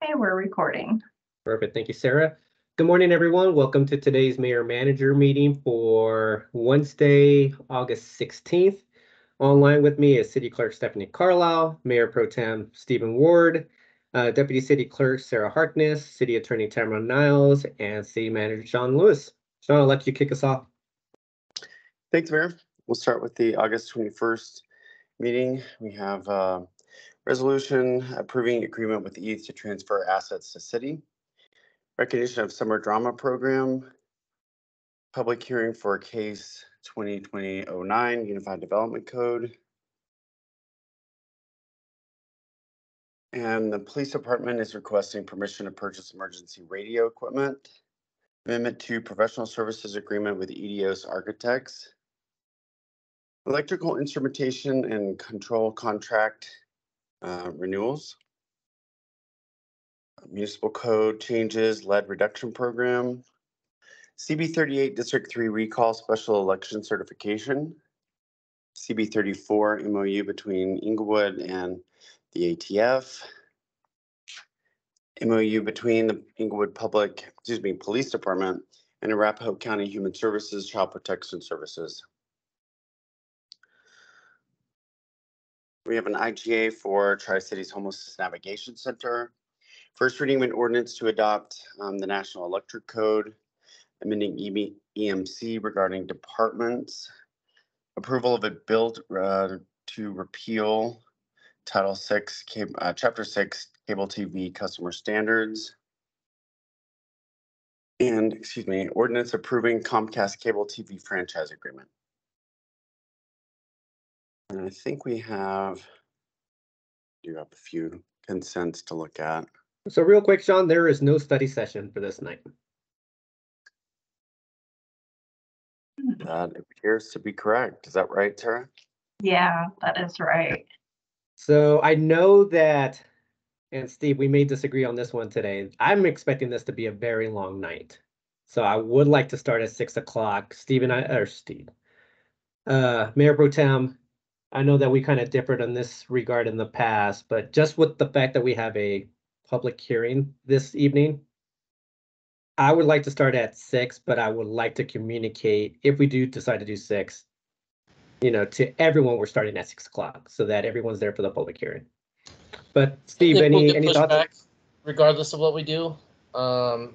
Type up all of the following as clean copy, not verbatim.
Okay, we're recording. Perfect. Thank you, Sarah. Good morning, everyone. Welcome to today's Mayor-Manager meeting for Wednesday, August 16th. Online with me is City Clerk Stephanie Carlisle, Mayor Pro Tem Stephen Ward, Deputy City Clerk Sarah Harkness, City Attorney Tamara Niles, and City Manager Shawn Lewis. Shawn, I'll let you kick us off. Thanks, Mayor. We'll start with the August 21st meeting. We have a resolution approving agreement with ETH to transfer assets to city, recognition of summer drama program, public hearing for case 2020-09 Unified Development Code, and the police department is requesting permission to purchase emergency radio equipment, amendment to professional services agreement with EDOS Architects, electrical instrumentation and control contract renewals, municipal code changes, lead reduction program, CB38 District 3 recall special election certification, CB34 MOU between Inglewood and the ATF, MOU between the Inglewood Police Department and Arapahoe County Human Services Child Protection Services. We have an IGA for Tri-Cities Homelessness Navigation Center. First reading of an ordinance to adopt the National Electric Code, amending EMC regarding departments, approval of a bill to repeal Title 6, Chapter 6, Cable TV Customer Standards, and, ordinance approving Comcast Cable TV franchise agreement. And I think we do have a few consents to look at. So real quick, Shawn, there is no study session for this night. That appears to be correct. Is that right, Tara? Yeah, that is right. So I know that, and Steve, we may disagree on this one today. I'm expecting this to be a very long night. So I would like to start at 6 o'clock. Mayor Pro Tem, I know that we kind of differed on this regard in the past, but just with the fact that we have a public hearing this evening, I would like to start at 6, but I would like to communicate, if we do decide to do 6, to everyone, we're starting at 6 o'clock so that everyone's there for the public hearing. But Steve, any thoughts? Back, regardless of what we do, the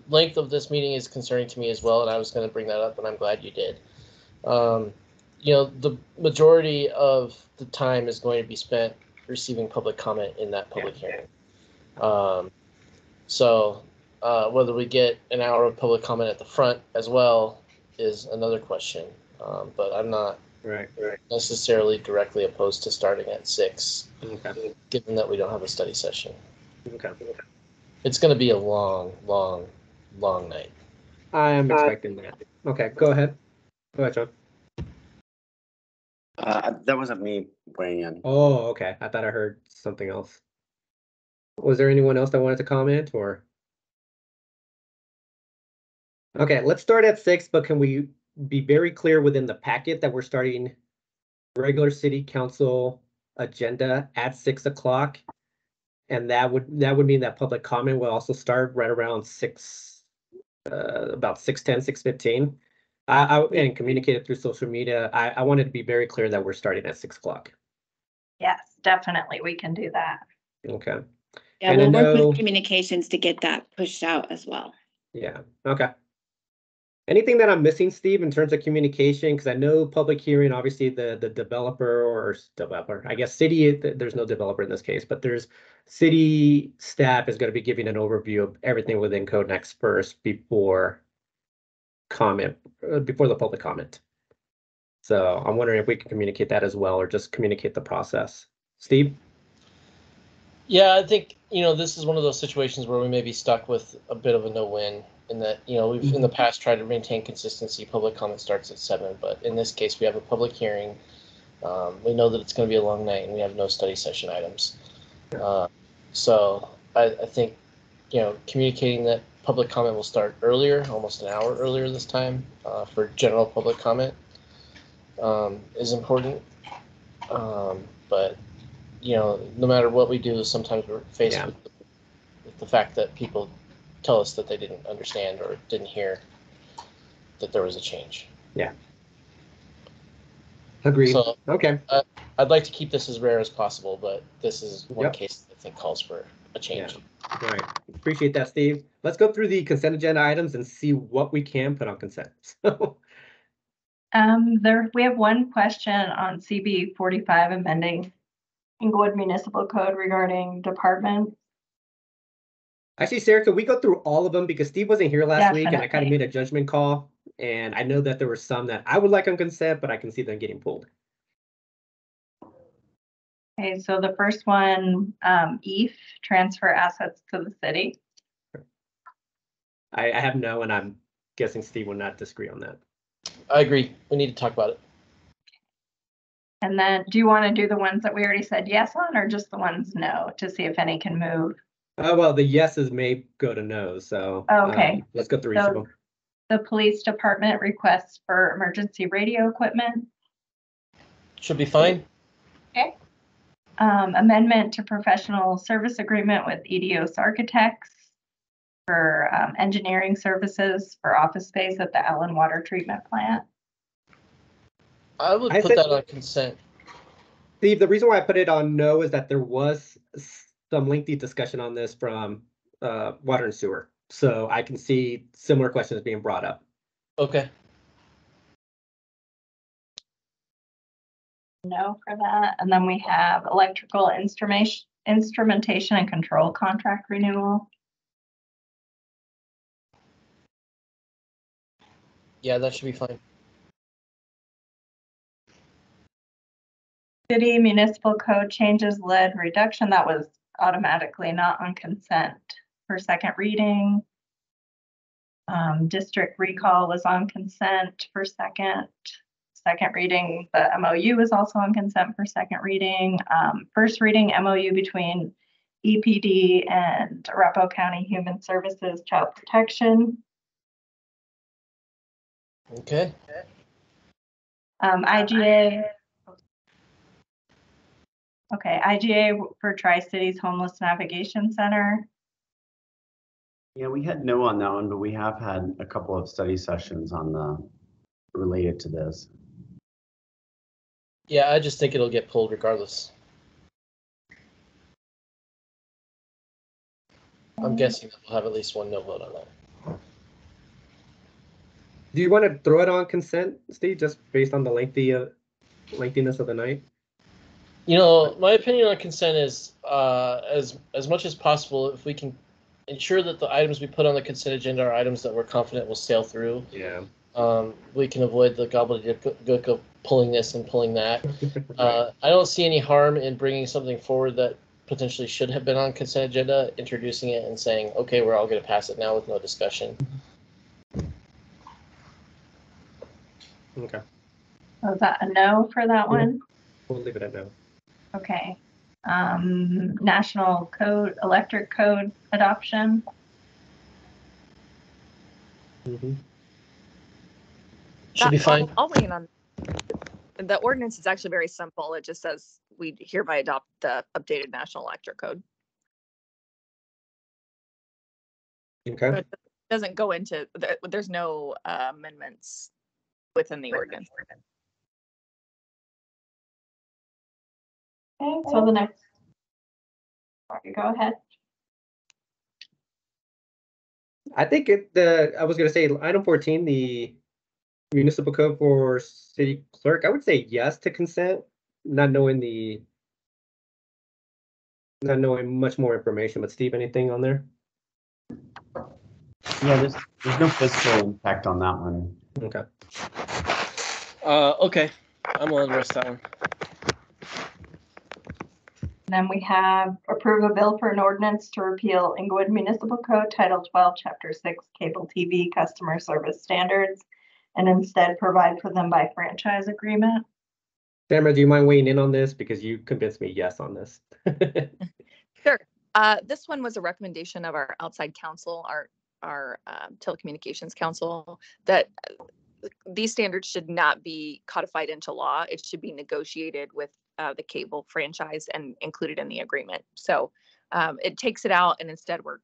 length of this meeting is concerning to me as well, and I was going to bring that up, and I'm glad you did. The majority of the time is going to be spent receiving public comment in that public hearing. So whether we get an hour of public comment at the front as well is another question. But I'm not necessarily directly opposed to starting at 6, given that we don't have a study session. Okay. It's going to be a long night. I am expecting that. Okay, go ahead. Go ahead, Shawn. That wasn't me weighing in. Oh, okay. I thought I heard something else. Was there anyone else that wanted to comment, or? Okay, let's start at 6, but can we be very clear within the packet that we're starting regular city council agenda at 6 o'clock? And that would mean that public comment will also start right around 6, about 6:10, 6:15. And communicate it through social media. I wanted to be very clear that we're starting at 6 o'clock. Yes, definitely. We can do that. Okay. Yeah, and we'll work with communications to get that pushed out as well. Yeah. Okay. Anything that I'm missing, Steve, in terms of communication? Because I know public hearing, obviously the developer, I guess city, there's no developer in this case, but there's city staff is going to be giving an overview of everything within Code Next first before the public comment. So I'm wondering if we can communicate that as well, or just communicate the process. Steve? Yeah, I think, this is one of those situations where we may be stuck with a bit of a no-win in that, we've in the past tried to maintain consistency. Public comment starts at 7, but in this case, we have a public hearing. We know that it's going to be a long night, and we have no study session items. So I think, communicating that public comment will start earlier, almost an hour earlier this time, for general public comment is important. But no matter what we do, sometimes we're faced Yeah. with the fact that people tell us that they didn't understand or didn't hear that there was a change. Yeah. Agreed. So okay. I'd like to keep this as rare as possible, but this is one Yep. case that I think calls for a change. Yeah. All right. Appreciate that, Steve. Let's go through the consent agenda items and see what we can put on consent. So, we have one question on CB 45 amending Inglewood Municipal Code regarding departments. actually, Sarah, could we go through all of them because Steve wasn't here last week and I kind of Definitely. made a judgment call. And I know that there were some that I would like on consent, but I can see them getting pulled. Okay, so the first one, EAF, transfer assets to the city. I have no, and I'm guessing Steve will not disagree on that. I agree. We need to talk about it. And then do you want to do the ones that we already said yes on or just the ones no to see if any can move? Well, the yeses may go to no, so Okay. let's go through each of them. The police department requests for emergency radio equipment. Should be fine. Okay. Amendment to professional service agreement with EDOS Architects for engineering services for office space at the Allen Water Treatment Plant. I would put that on consent. Steve, the reason why I put it on no is that there was some lengthy discussion on this from water and sewer. So I can see similar questions being brought up. Okay. No for that. And then we have electrical instrumentation and control contract renewal. Yeah, that should be fine. City municipal code changes lead reduction. That was automatically not on consent for second reading. District recall was on consent for second reading. The MOU is also on consent for second reading. First reading MOU between EPD and Arapahoe County Human Services Child Protection. Okay. IGA. Okay, IGA for Tri-Cities Homeless Navigation Center. Yeah, we had no on that one, but we have had a couple of study sessions on the related to this. Yeah, I just think it'll get pulled regardless. I'm guessing that we'll have at least one no vote on that. Do you want to throw it on consent, Steve, just based on the lengthiness of the night? My opinion on consent is as much as possible, if we can ensure that the items we put on the consent agenda are items that we're confident will sail through. Yeah. We can avoid the gobbledygook of pulling this and pulling that. Right. I don't see any harm in bringing something forward that potentially should have been on consent agenda, introducing it and saying, okay, we're all going to pass it now with no discussion. Okay. Was that a no for that one? We'll leave it at no. Okay. National code, electric code adoption. Mm-hmm. Should be fine. I'll weigh in on the ordinance. Is actually very simple. It just says we hereby adopt the updated National Electric Code. Okay. But it doesn't go into there's no amendments within the ordinance. Okay, so the next. Sorry, go ahead. I think I was going to say item 14, the municipal code for city clerk. I would say yes to consent, not knowing much more information. But Steve, anything on there? Yeah, there's no fiscal impact on that one. Okay. Okay. I'm willing to rest that one. Then we have approve a bill for an ordinance to repeal Inglewood Municipal Code Title 12, Chapter 6, Cable TV Customer Service Standards, and instead provide for them by franchise agreement. Tamara, do you mind weighing in on this? Because you convinced me yes on this. Sure. This one was a recommendation of our outside counsel, our telecommunications counsel, that these standards should not be codified into law. It should be negotiated with the cable franchise and include it in the agreement. So it takes it out, and instead we're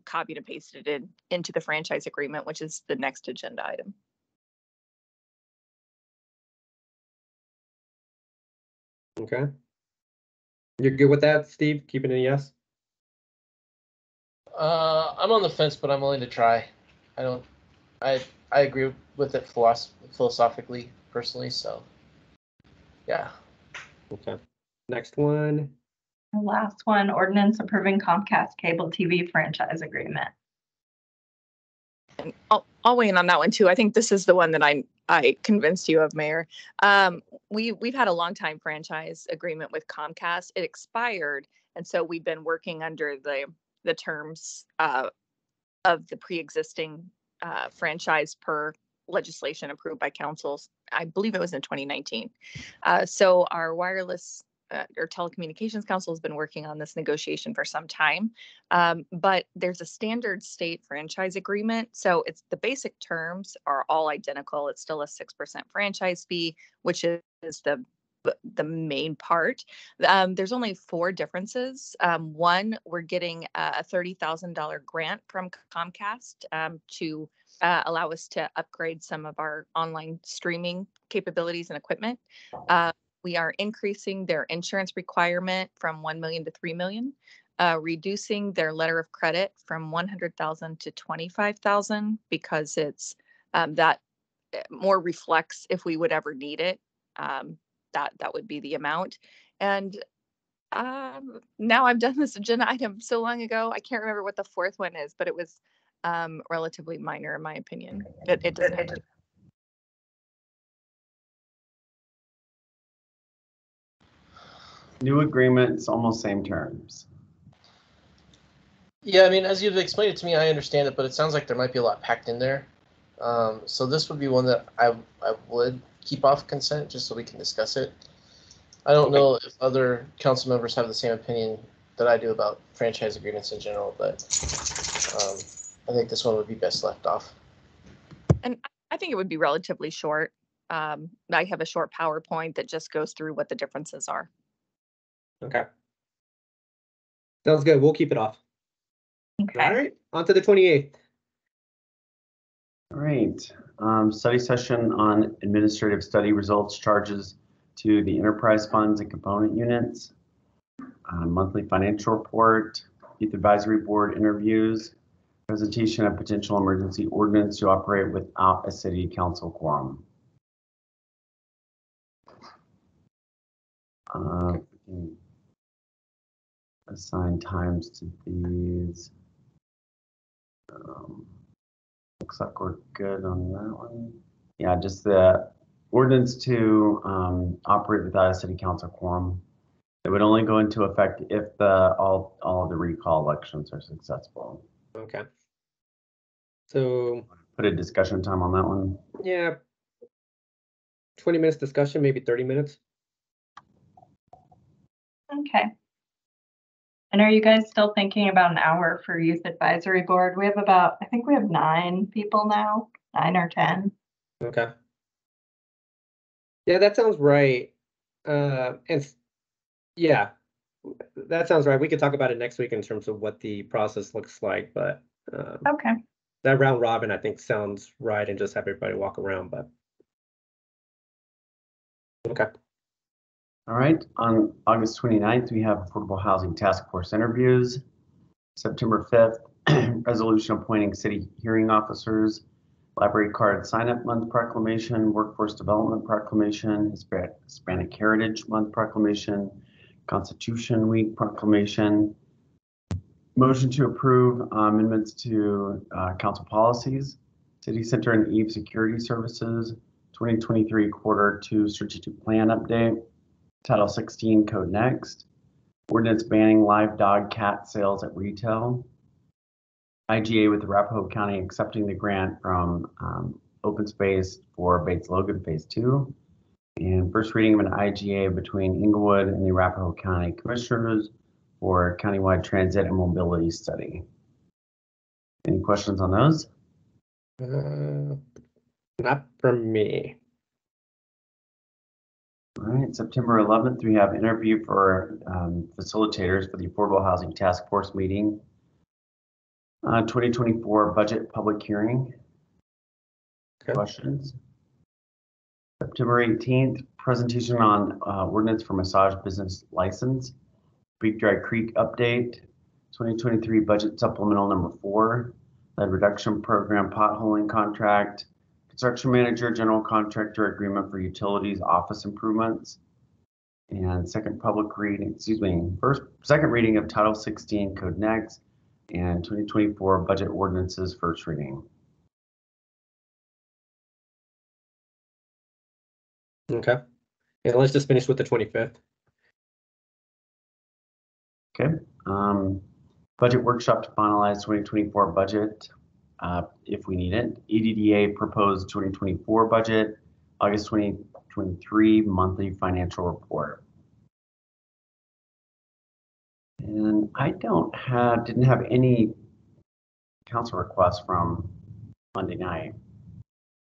copied and pasted it into the franchise agreement, which is the next agenda item. Okay. You're good with that, Steve? Keeping it a yes? I'm on the fence, but I'm willing to try. I agree with it philosophically, personally. So, yeah. Okay. Next one. The last one, ordinance approving Comcast cable TV franchise agreement. And I'll weigh in on that one too. I think this is the one that I convinced you of, Mayor. We've had a long time franchise agreement with Comcast. It expired, and so we've been working under the terms of the pre-existing franchise per legislation approved by councils. I believe it was in 2019. So our wireless or telecommunications council has been working on this negotiation for some time, but there's a standard state franchise agreement. So it's the basic terms are all identical. It's still a 6% franchise fee, which is the main part. There's only 4 differences. One, we're getting a $30,000 grant from Comcast to allow us to upgrade some of our online streaming capabilities and equipment. We are increasing their insurance requirement from 1 million to 3 million, reducing their letter of credit from 100,000 to 25,000 because it's that more reflects if we would ever need it. That would be the amount. And now I've done this agenda item so long ago, I can't remember what the 4th one is, but it was relatively minor in my opinion. It doesn't have to. New agreements, almost same terms. Yeah, I mean, as you've explained it to me, I understand it, but it sounds like there might be a lot packed in there. So this would be one that I would keep off consent just so we can discuss it. I don't know if other council members have the same opinion that I do about franchise agreements in general, but I think this one would be best left off. And I think it would be relatively short. I have a short PowerPoint that just goes through what the differences are. Okay. Sounds good. We'll keep it off. Okay. All right. On to the 28th. All right. Study session on administrative study results charges to the enterprise funds and component units. Monthly financial report, youth advisory board interviews, presentation of potential emergency ordinance to operate without a city council quorum. Assign times to these. Looks like we're good on that one. Yeah, just the ordinance to operate without a city council quorum. It would only go into effect if all of the recall elections are successful. Okay. So Put a discussion time on that one. yeah, 20 minutes discussion, maybe 30 minutes. Okay. And are you guys still thinking about an hour for youth advisory board? We have I think we have 9 people now, 9 or 10. Okay. Yeah, that sounds right. And yeah, that sounds right. We could talk about it next week in terms of what the process looks like, but Okay. that round robin I think sounds right, and just have everybody walk around, but okay. All right, on August 29th, we have Affordable Housing Task Force interviews. September 5th, resolution appointing city hearing officers, library card sign-up month proclamation, workforce development proclamation, Hispanic Heritage Month proclamation, Constitution Week proclamation. Motion to approve amendments to council policies, City Center and Eve Security Services, 2023 Q2 Strategic Plan Update, Title 16 Code Next, ordinance banning live dog cat sales at retail, IGA with Arapahoe County accepting the grant from Open Space for Bates Logan Phase 2, and first reading of an IGA between Inglewood and the Arapahoe County Commissioners for countywide transit and mobility study. Any questions on those? Not from me. All right, September 11th, we have interview for facilitators for the Affordable Housing Task Force meeting. 2024 budget public hearing. Okay. Questions? September 18th, presentation on ordinance for massage business license. Creek Dry Creek update. 2023 budget supplemental number 4. Lead reduction program potholing contract. Construction manager general contractor agreement for utilities office improvements. And second reading of Title 16 Code Next and 2024 budget ordinances first reading. Okay. And let's just finish with the 25th. Okay. Budget workshop to finalize 2024 budget if we need it. EDDA proposed 2024 budget, August 2023 monthly financial report. And I didn't have any council requests from Monday night.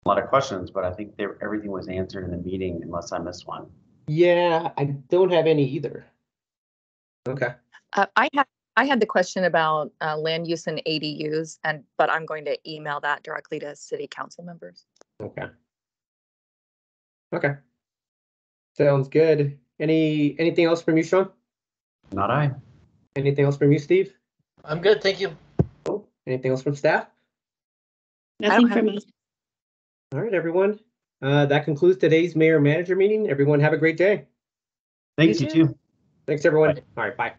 A lot of questions, but I think everything was answered in the meeting unless I missed one. Yeah, I don't have any either. Okay. I had the question about land use and ADUs, but I'm going to email that directly to city council members. Okay. Okay. Sounds good. Anything else from you, Shawn? Not I. Anything else from you, Steve? I'm good, thank you. Oh, anything else from staff? Nothing from us. All right, everyone. That concludes today's mayor manager meeting. Everyone have a great day. Thanks, you too. Thanks, everyone. Bye. All right, bye.